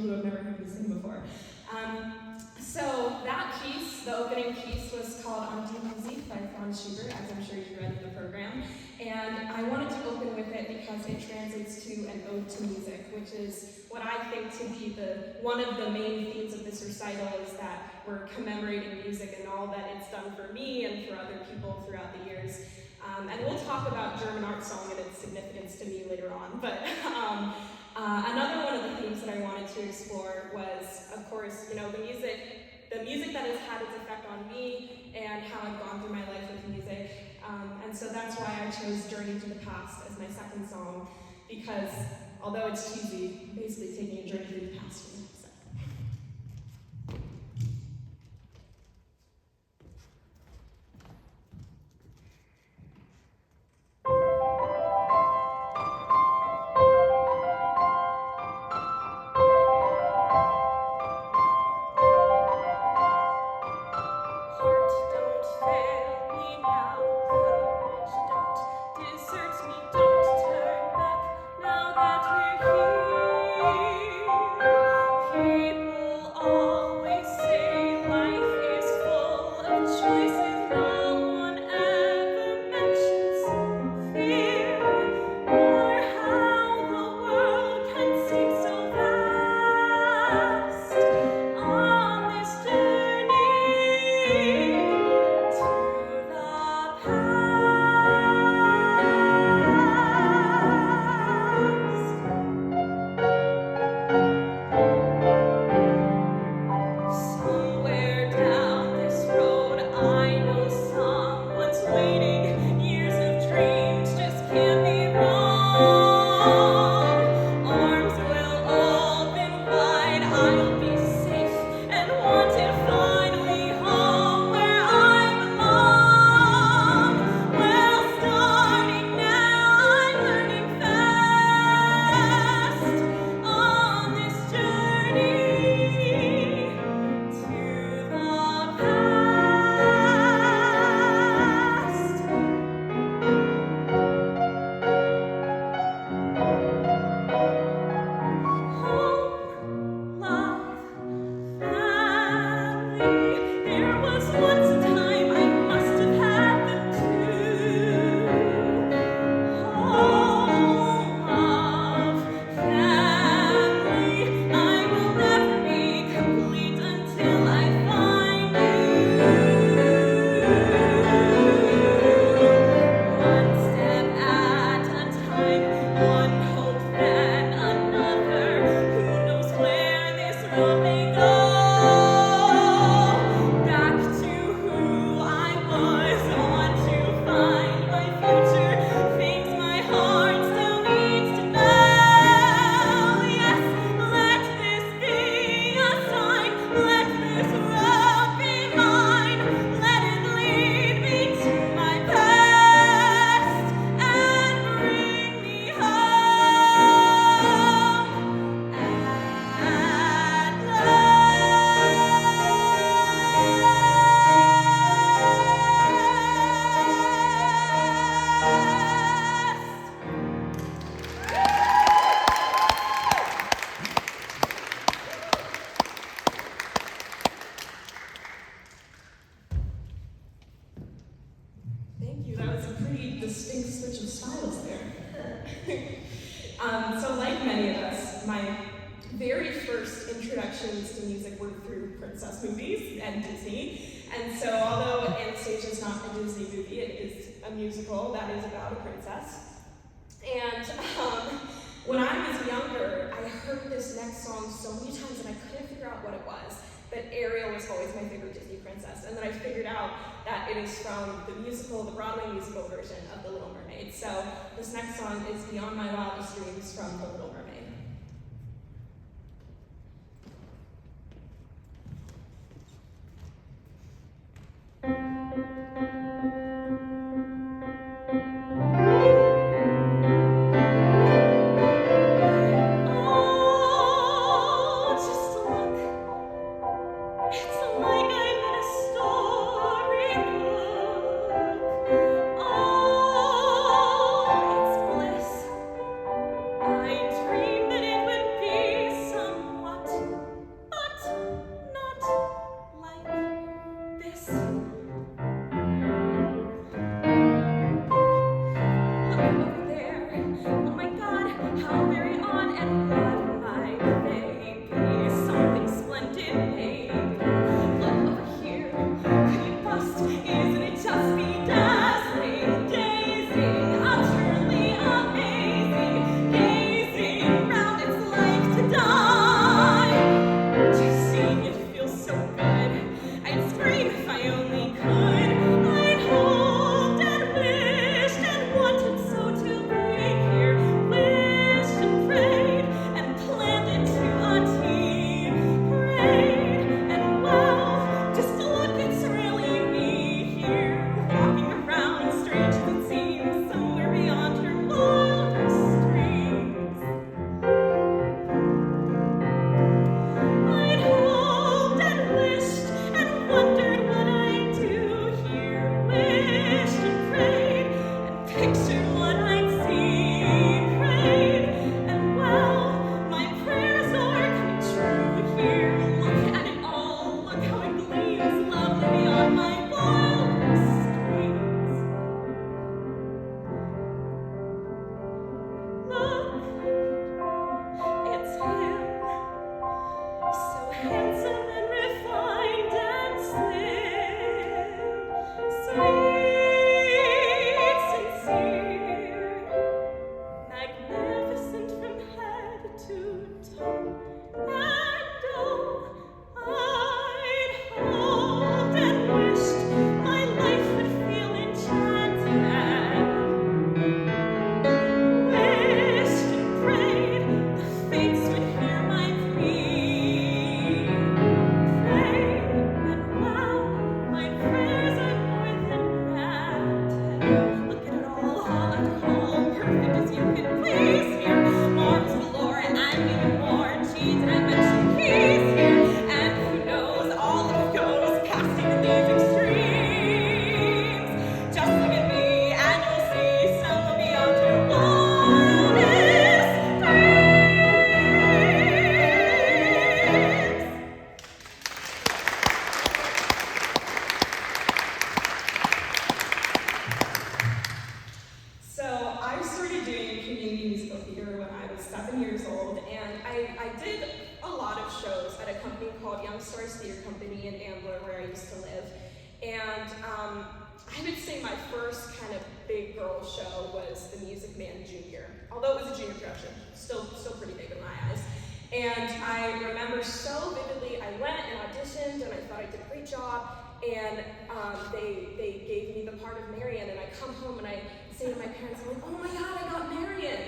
who have never heard me sing before. So that piece, the opening piece, was called On Die Musik by Franz Schubert, as I'm sure you read in the program. And I wanted to open with it because it translates to an ode to music, which is what I think to be one of the main themes of this recital, is that we're commemorating music and all that it's done for me and for other people throughout the years. And we'll talk about German art song and its significance to me later on. But another one of the themes that I wanted to explore was, of course, the music that has had its effect on me and how I've gone through my life with music. And so that's why I chose Journey to the Past as my second song, because although it's cheesy, basically taking a journey through the past. So like many of us, my very first introductions to music were through princess movies and Disney. And so although Anastasia is not a Disney movie, it is a musical that is about a princess. And when I was younger, I heard this next song so many times and I couldn't figure out what it was. But Ariel was always my favorite Disney princess. And then I figured out that it is from the musical, the Broadway musical version of The Little Mermaid. So this next song is Beyond My Wildest Dreams from The Little Mermaid. I dream Stars Theater Company in Ambler, where I used to live. And I would say my first kind of big girl show was The Music Man Junior. Although it was a junior production, still pretty big in my eyes. And I remember so vividly, I went and auditioned, and I thought I did a great job, and they gave me the part of Marion, and I come home and I say to my parents, I'm like, oh my God, I got Marion.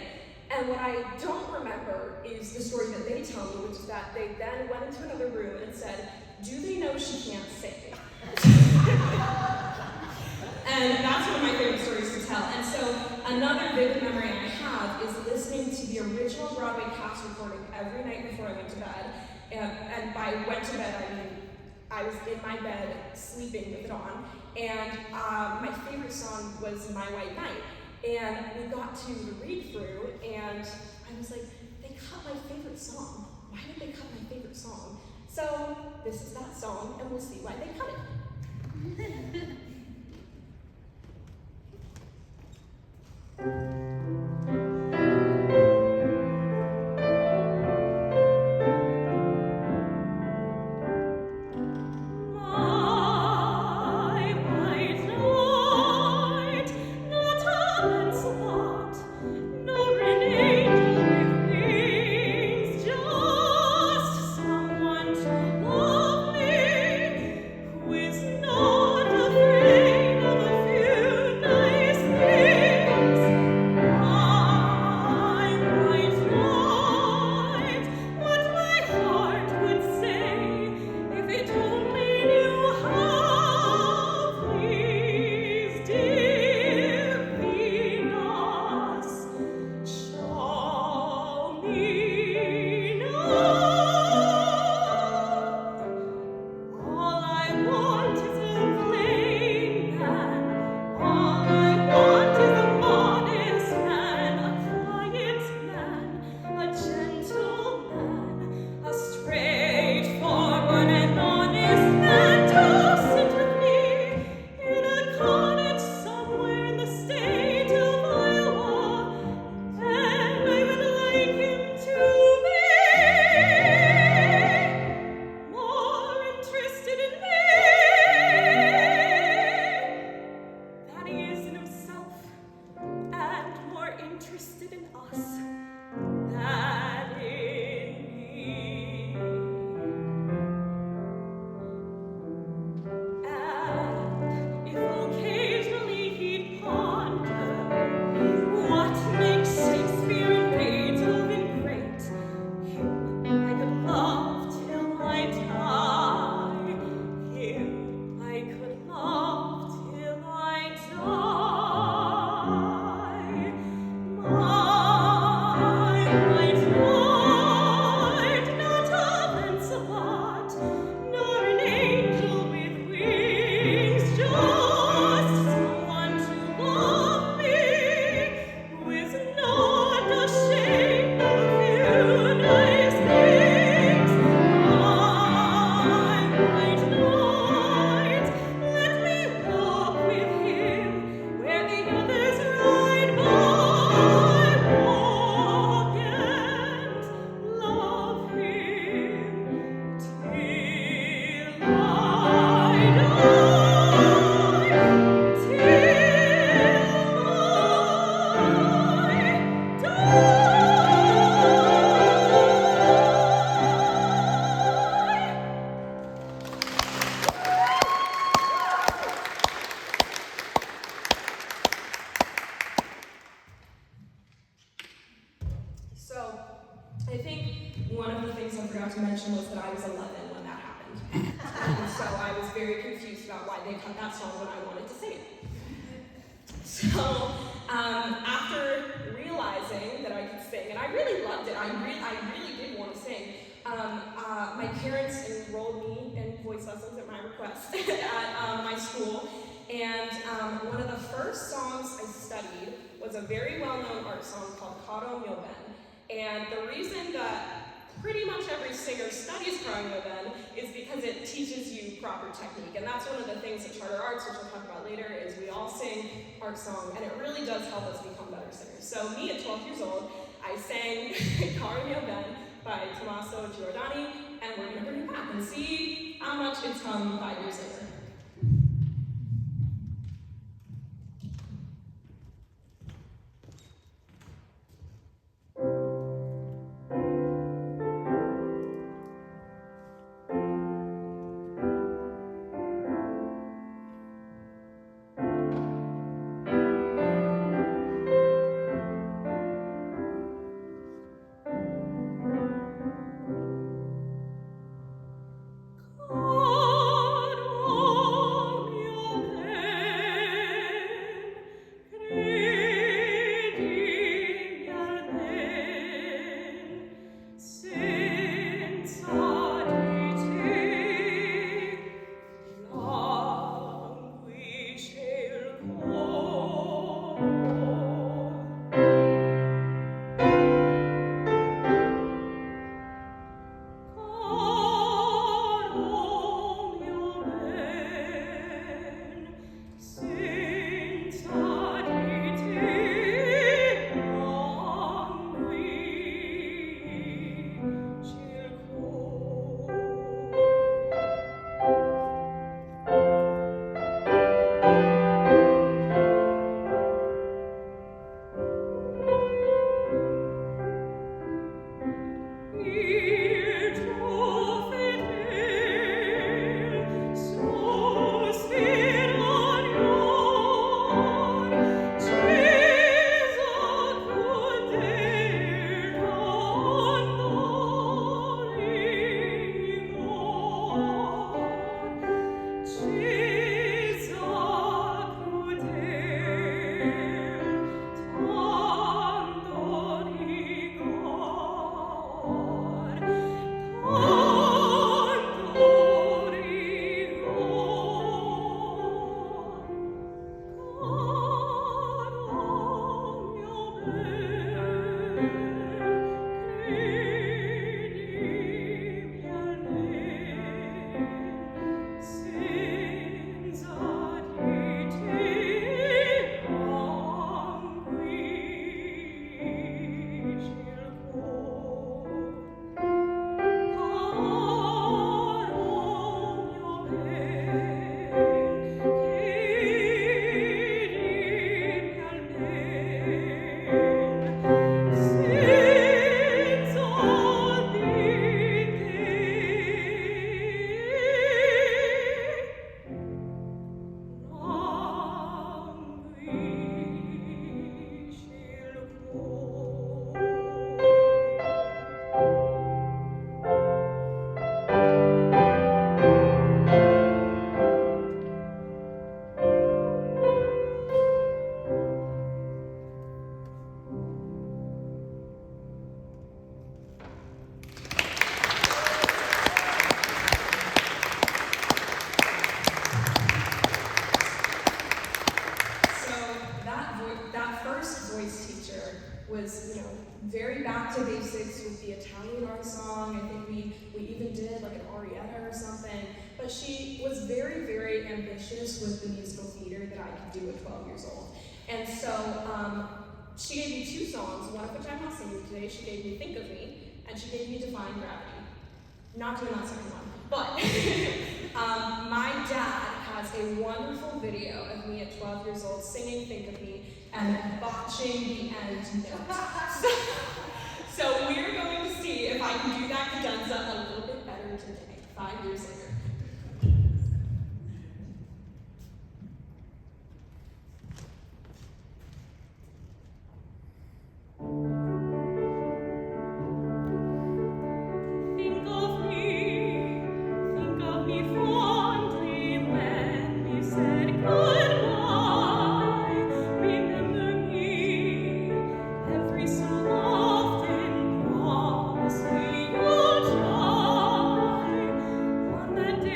And what I don't remember is the story that they tell me, which is that they then went into another room and said, do they know she can't sing? And that's one of my favorite stories to tell. And so another vivid memory I have is listening to the original Broadway cast recording every night before I went to bed. And by went to bed, I mean I was in my bed sleeping with it on. And my favorite song was My White Knight. And we got to the read through, and I was like, they cut my favorite song. Why did they cut my favorite song? So this is that song, and we'll see why they cut it. After realizing that I could sing, and I really loved it, I really did want to sing, my parents enrolled me in voice lessons at my request at my school, and one of the first songs I studied was a very well-known art song called Caro Mio Ben, and the reason that pretty much every singer studies Caro Mio Ben is because it teaches you proper technique, and that's one of the things at Charter Arts, which we'll talk about later, is we all sing art song, and it really does help us become better singers. So me at 12 years old, I sang Caro Mio Ben by Tommaso Giordani, and we're going to bring it back and see much it's come 5 years later. Was, very back to basics with the Italian art song. I think we even did like an arietta or something. But she was very, very ambitious with the musical theater that I could do at 12 years old. And so she gave me 2 songs, one of which I'm not singing today. She gave me Think of Me, and she gave me Defying Gravity. Not doing that second one. But my dad has a wonderful video of me at 12 years old singing Think of Me and botching the end notes. So we're going to see if I can do that cadenza a little bit better today, 5 years later. That day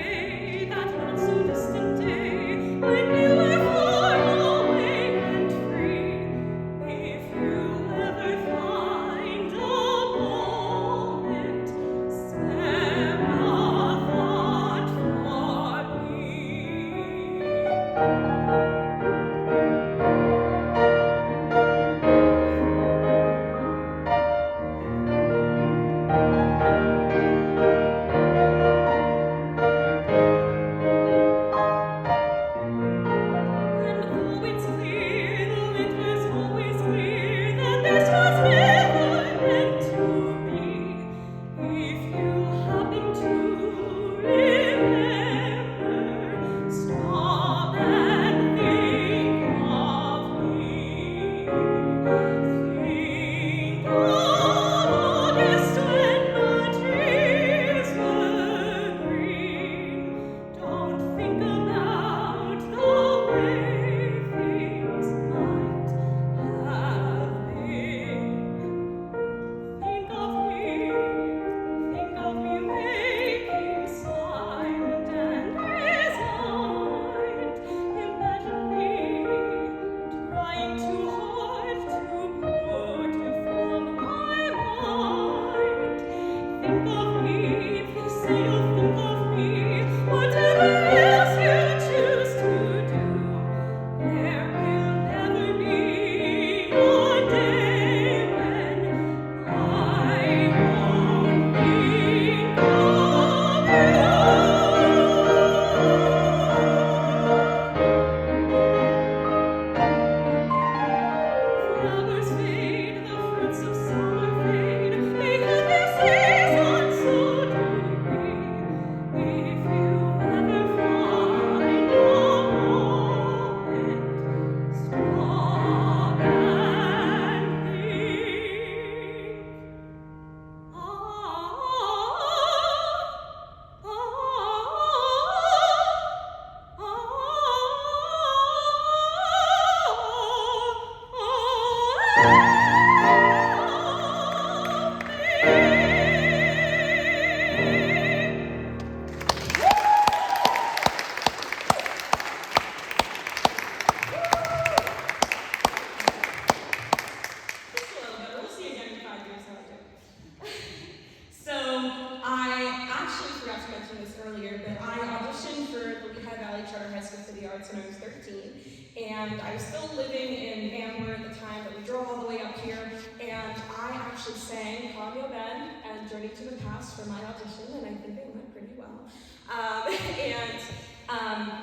mentioned this earlier, but I auditioned for the Lehigh Valley Charter High School for the Arts when I was 13. And I was still living in Amber at the time, but we drove all the way up here, and I actually sang Claudio Ben and Journey to the Past for my audition, and I think it went pretty well.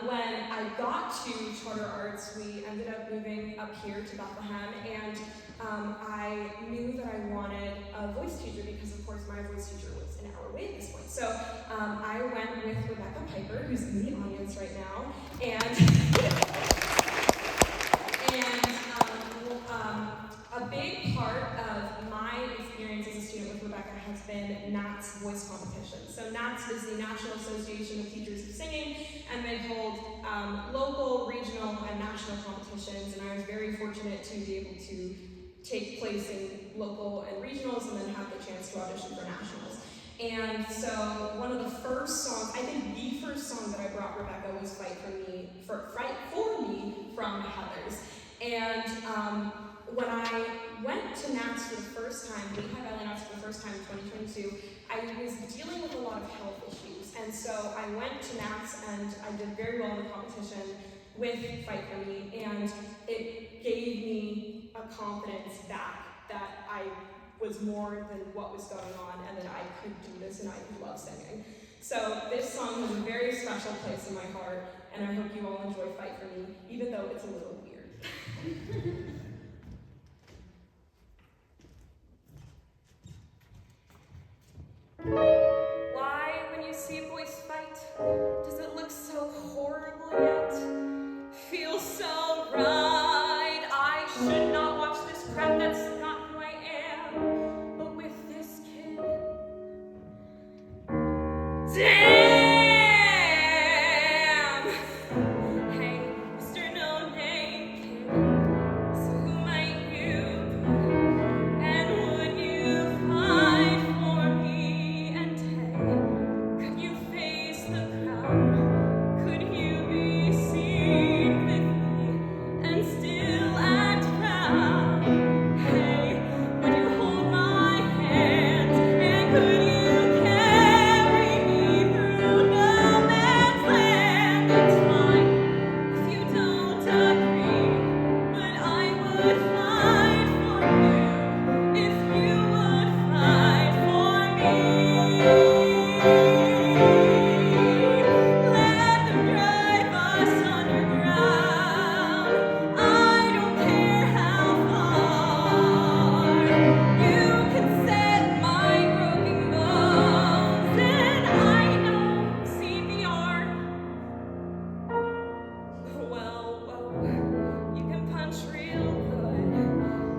When I got to Charter Arts, we ended up moving up here to Bethlehem, and I knew that I wanted a voice teacher because, of course, my voice teacher was an hour away at this point. So I went with Rebecca Piper, who's in the audience right now, a big part of my experience as a student with Rebecca has been NATS voice competition. So NATS is the National Association of Teachers of Singing, and they hold local, regional, and national competitions, and I was very fortunate to be able to take place in local and regionals and then have the chance to audition for nationals. And so one of the first songs, I think the first song that I brought Rebecca was Fight For Me from Heathers. And when I went to NATS for the first time, Lehigh Valley NATS for the first time in 2022, I was dealing with a lot of health issues. And so I went to NATS and I did very well in the competition with Fight For Me, and it gave me a confidence back that I was more than what was going on and that I could do this and I could love singing. So this song has a very special place in my heart, and I hope you all enjoy Fight For Me, even though it's a little weird. Why, when you see a voice fight, does it look so horrible yet? Feels so right. I should not watch this crap, that's not who I am. But with this kid, damn! Hey, Mr. No Name Kid, so who might you be? And would you fight for me? And hey, could you face the crowd? Could you be seen with me and still act proud? Hey, would you hold my hand? And could you carry me through no man's land? It's fine if you don't agree, but I would fight for you if you would fight for me. Let them drive us underground. I don't care how far. You can set my broken bones, and I know CPR. Well, you can punch real good.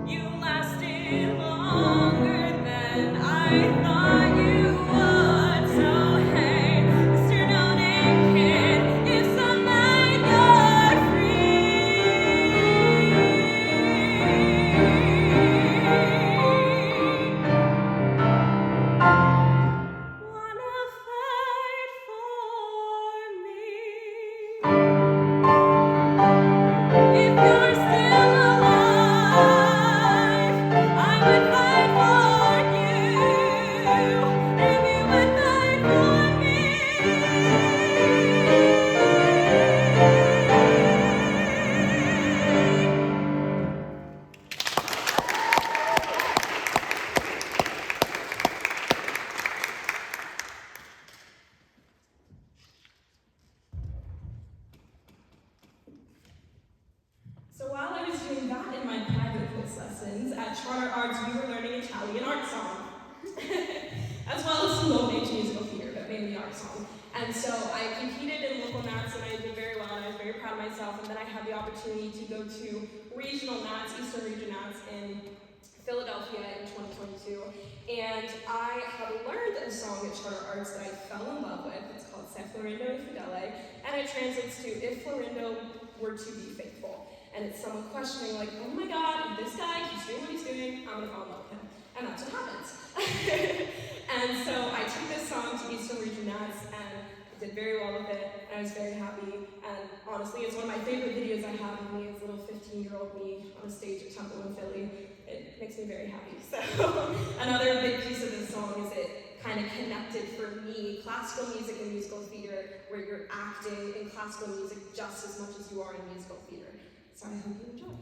You lasted longer than I thought you would. So hey, Mr. No Name Kid, if some night you're free, wanna fight for me? If you're still alive, I would fight for you, and you would fight for me. So while I was doing that in my private voice lessons at Charter Arts, we were learning Italian art song, as well as some low-major musical theater, but mainly art song. And so I competed in local NATS, and I did very well, and I was very proud of myself. And then I had the opportunity to go to regional NATS, Eastern Region NATS in Philadelphia in 2022. And I had learned a song at Charter Arts that I fell in love with. It's called Se Florindo e Fidele, and it translates to If Florindo Were to Be Faithful. And it's someone questioning, like, oh my God, if this guy keeps doing what he's doing, I'm gonna fall in love with him. And that's what happens. And so I took this song to Eastern Region NATS, and I did very well with it, and I was very happy. And honestly, it's one of my favorite videos I have of me as little 15-year-old me on a stage at Temple in Philly. It makes me very happy. So another big piece of this song is it kind of connected for me classical music and musical theater, where you're acting in classical music just as much as you are in musical theater. So I hope you enjoy.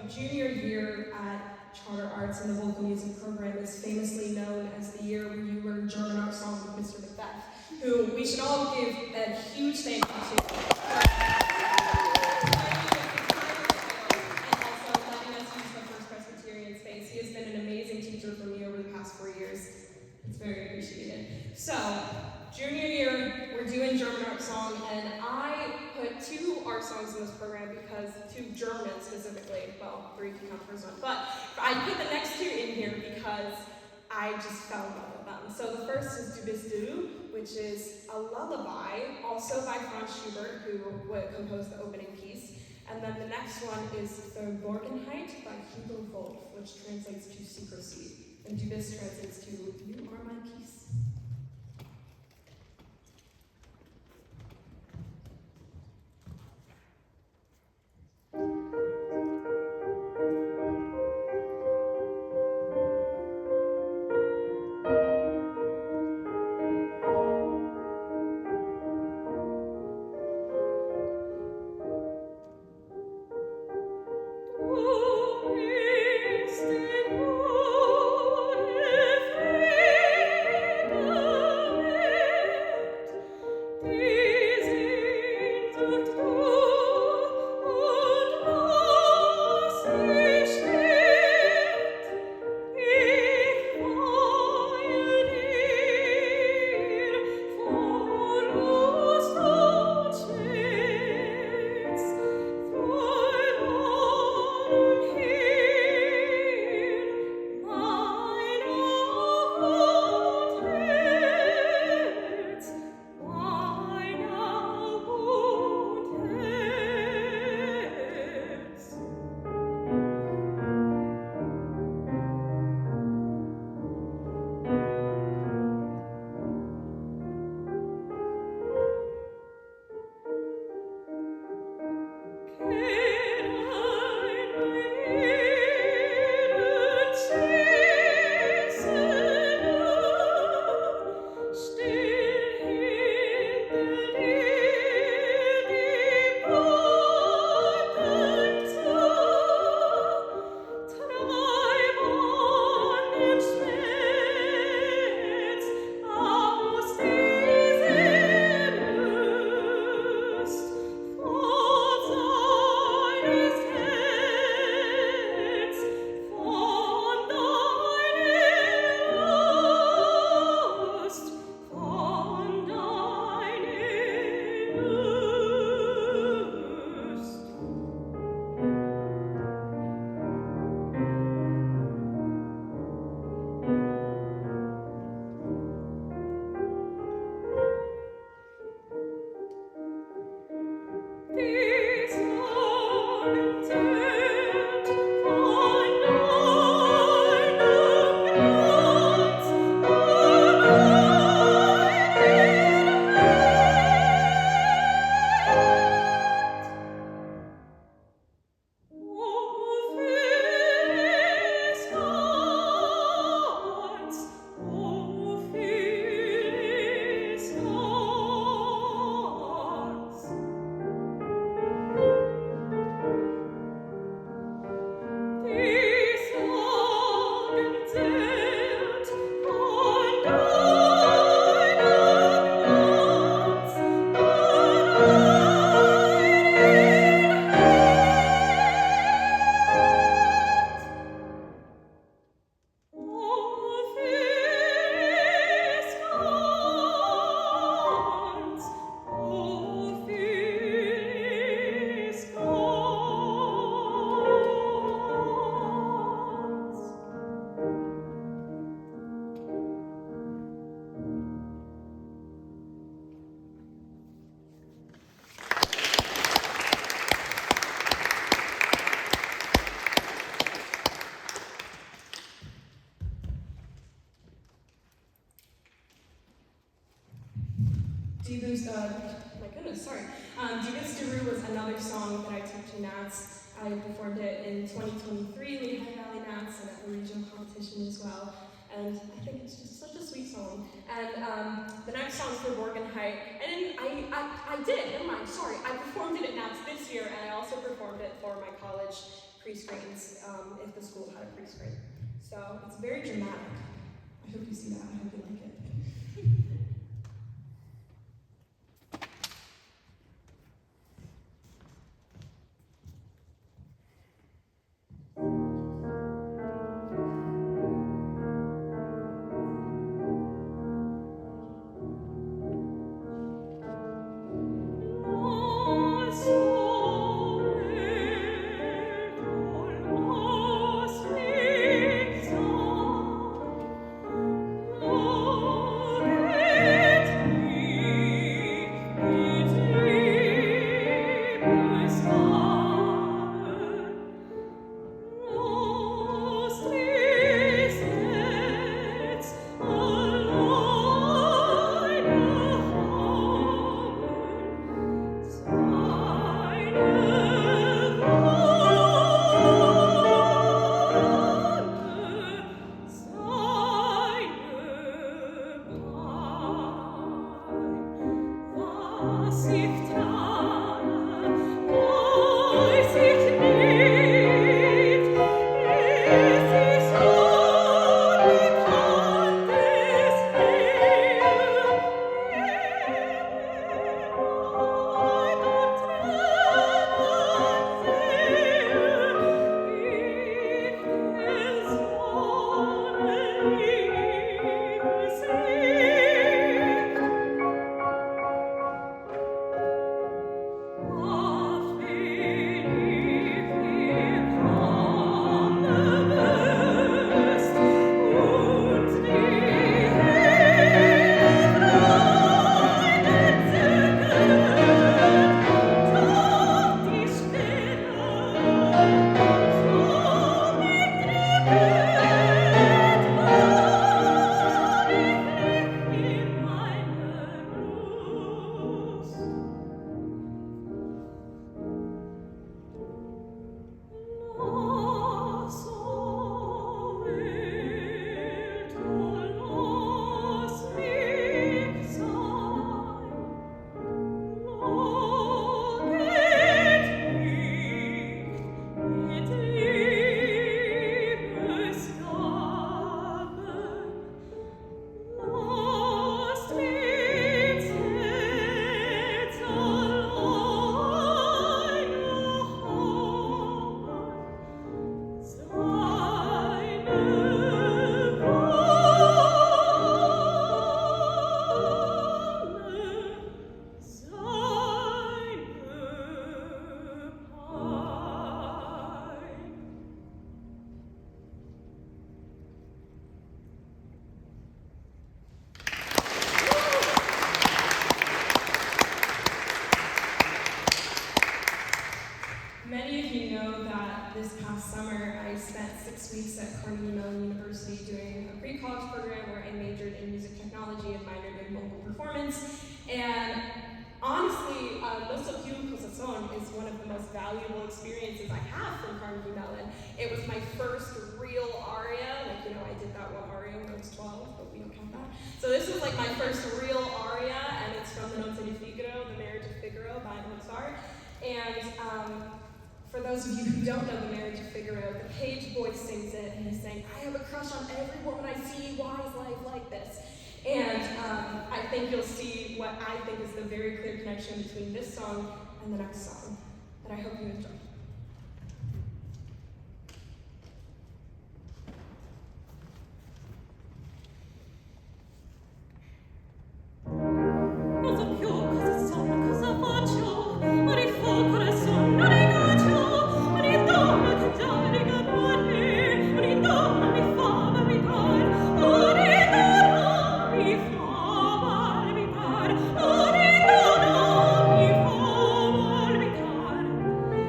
Junior year at Charter Arts in the vocal music program is famously known as the year where you learn German art songs with Mr. Macbeth, who we should all give a huge thank you to for and also letting us use the First Presbyterian space. He has been an amazing teacher for me over the past 4 years. It's very appreciated. So, junior year, we're doing German art song, and I put 2 art songs in this program because 2 German specifically, well, 3 if you count the first one, but I put the next 2 in here because I just fell in love with them. So the first is Du bist du, which is a lullaby, also by Franz Schubert, who composed the opening piece. And then the next one is Verborgenheit by Hugo Wolf, which translates to secrecy. And Du bist translates to You Are My Peace. Ist Divas Daru was another song that I took to Nats. I performed it in 2023 Lehigh Valley Nats and at the regional competition as well. And I think it's just such a sweet song. And the next song is for Morgan Height. And I performed it at Nats this year, and I also performed it for my college pre-screens, if the school had a pre-screen. So it's very dramatic. I hope you see that. I hope you like it. It was my first real aria. I did that one aria when I was 12, but we don't count that. So this was like my first real aria, and it's from the Notte di Figaro, The Marriage of Figaro by Mozart. And for those of you who don't know The Marriage of Figaro, the page boy sings it, and he's saying, "I have a crush on every woman I see, why is life like this?" And I think you'll see what I think is the very clear connection between this song and the next song, that I hope you enjoy.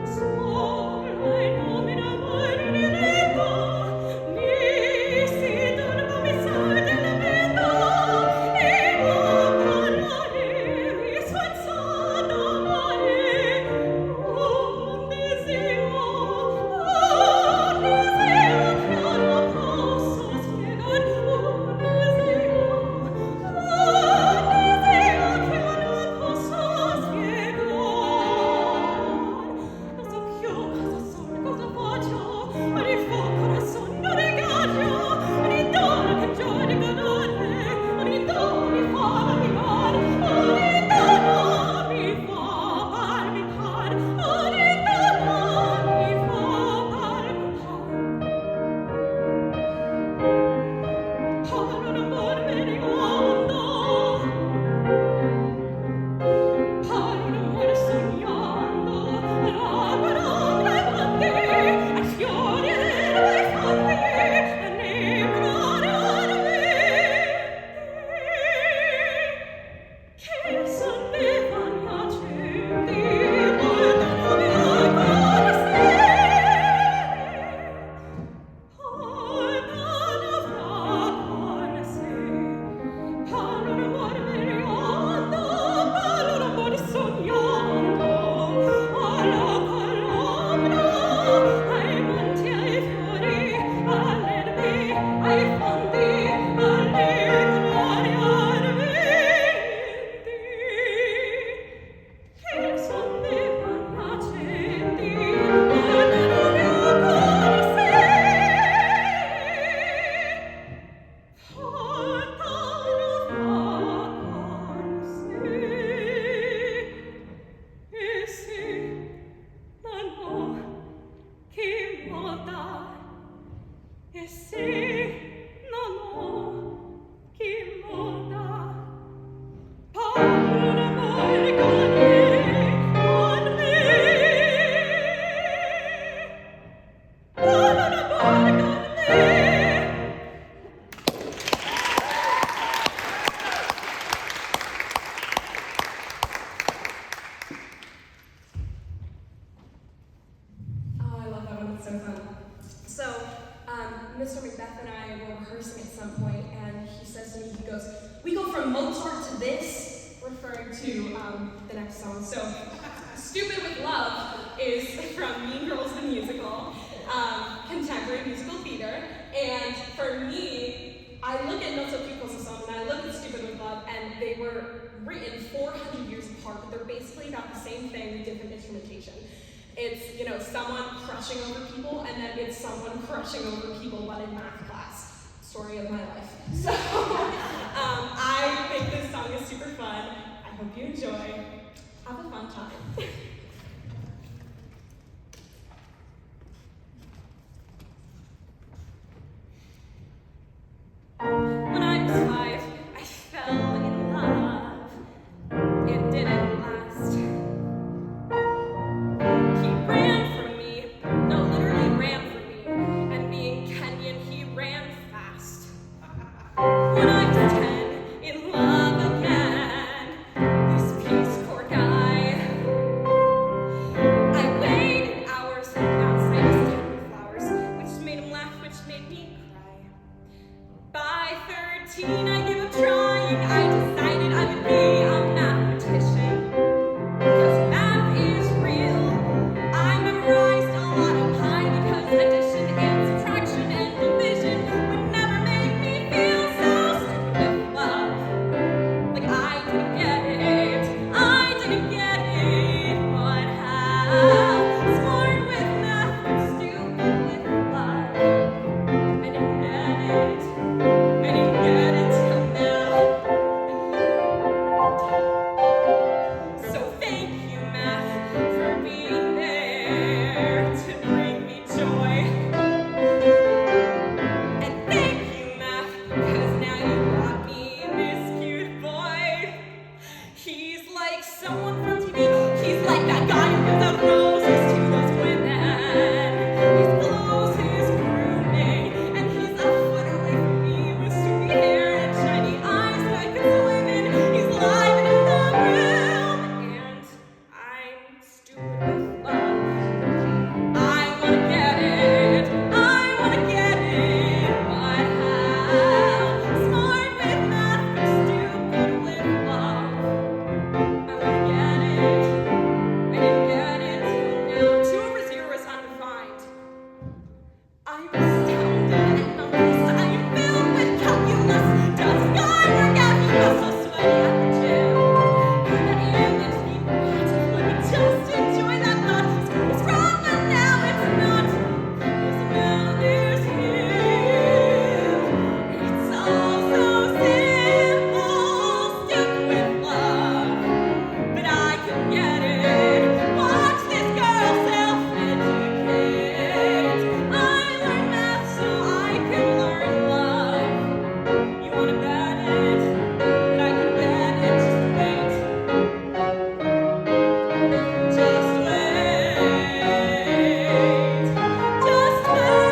So to the next song. So, Stupid with Love is from Mean Girls the Musical, contemporary musical theater. And for me, I look at Not So Cute Close the Song and I look at Stupid with Love, and they were written 400 years apart, but they're basically about the same thing with different instrumentation. It's, you know, someone crushing over people, and then it's someone crushing over people, but in math class. Story of my life. So, I think this song is super fun. I hope you enjoy. Have a fun time. When I was 5, I fell in love. It didn't last. He ran from me. No, literally ran from me. And being Kenyan, he ran fast. When I was 10, in love again, this Peace Corps guy. I waited hours outside his tent with flowers, which made him laugh, which made me cry. By 13, I gave up trying. I decided I would be a mathematician. Because math is real. I memorized a lot of pi because addition and subtraction and division would never make me feel so stupid with love. Like I didn't get it. I didn't get it. But how smart with math but stupid with love. I didn't get it. I didn't get it till now. So thank you, math, for being there to bring me joy. And thank you, math, because now you brought me this cute boy. He's like someone from TV. He's like that guy who gives out roses to those women. He blows his grooming, and he's a foot away from me with stringy hair and shiny eyes that I could swim in. He's live and in the room, and I'm stupid with love. I wanna get it, I wanna get it, but how smart with math but stupid with love. I wanna get it, I didn't get it till now. 2 over 0 is undefined. I'm astounded at numbers. I am filled with calculus. Does God work out? He was so sweaty at the gym. That image me not. Let me just enjoy that thought. School was wrong, but now it's not. 'Cause now there's him. It's all so simple. Stupid with love. But I can get it. Watch this girl self-educate. I learn math so I can learn love. You wanna bet it? But I can bet it. Just wait. Just wait. Just wait.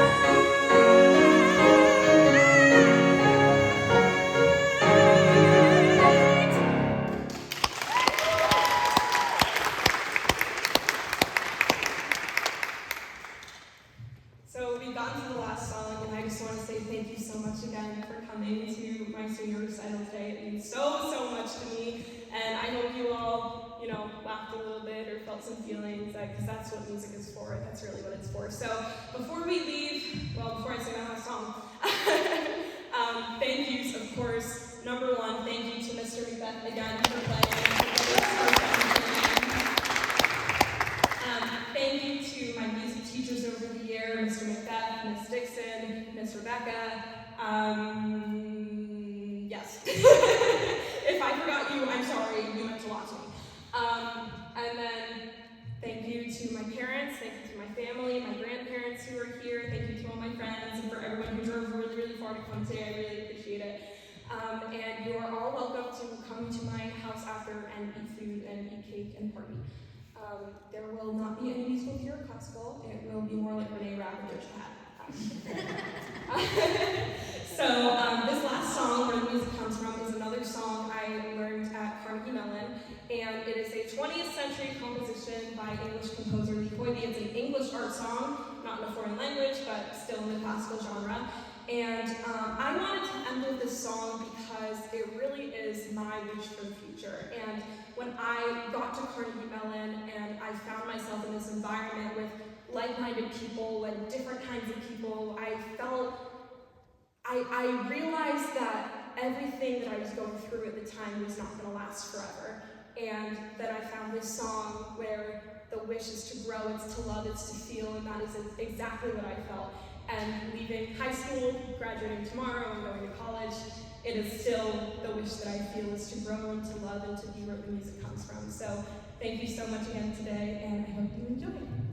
So we've gotten to the last song, and I just want to say thank you so much again for coming to my senior recital today. It means so, so much to me, and I hope you all, you know, laughed a little bit or felt some feelings, because that's what music is for. That's really what it's for. So before we leave, well, before I sing my last song, thank yous, of course. Number one, thank you to Mr. Macbeth again for playing. Thank you to my music teachers over the year, Mr. Macbeth, Ms. Dixon, Ms. Rebecca. Yes. If I forgot you, I'm sorry. You meant a lot to me. And then thank you to my parents, thank you to my family, my grandparents who are here, thank you to all my friends, and for everyone who drove really, really far to come today. I really appreciate it. And you are all welcome to come to my house after and eat food and eat cake and party. There will not be any musical theater or classical. It will be more like Renee Rapp and Doja Cat. So this last song, Where the Music Comes From, is another song I learned at Carnegie Mellon, and it is a 20th century composition by English composer Lehigh. It's an English art song, not in a foreign language, but still in the classical genre. And I wanted to end with this song because it really is my wish for the future. And I got to Carnegie Mellon and I found myself in this environment with like-minded people and different kinds of people, I realized that everything that I was going through at the time was not going to last forever. And that I found this song where the wish is to grow, it's to love, it's to feel, and that is exactly what I felt. And leaving high school, graduating tomorrow, and going to college, it is still the wish that I feel is to grow and to love and to be where the music comes from. So thank you so much again today, and I hope you enjoy.